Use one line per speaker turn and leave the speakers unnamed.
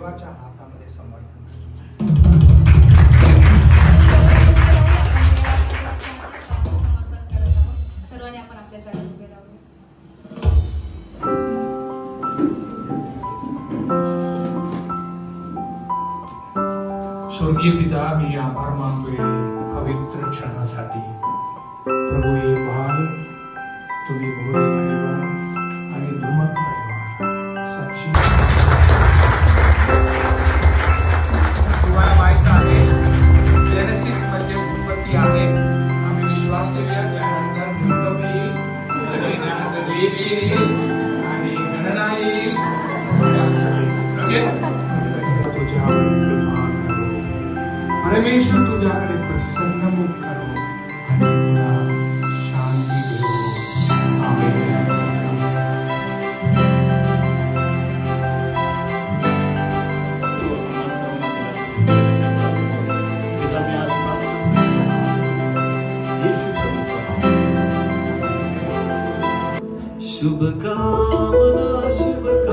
देवाच्या हातामध्ये समर्पण करतो.
सर्वांनी आपण आपल्या जागी उभे राहूया.
स्वर्गीय पिता, मी आभार मानतोय पवित्र क्षणासाठी. प्रभू, हे बाल तुम्ही भोरे परिवार आणि धुमक परिवार सच्ची तुम्हाला माहित आहे जेनेसिस मध्ये उत्पत्ती आहे. आम्ही विश्वास ठेवूया त्यानंतर भूकंप येईल आणि त्यानंतर देव येईल आणि गणना येईल. परमेश्वर तुझ्याकडे प्रसन्न मुख करो आणि तुला शांती देऊ. आमेन.
शुभकामना शुभकामना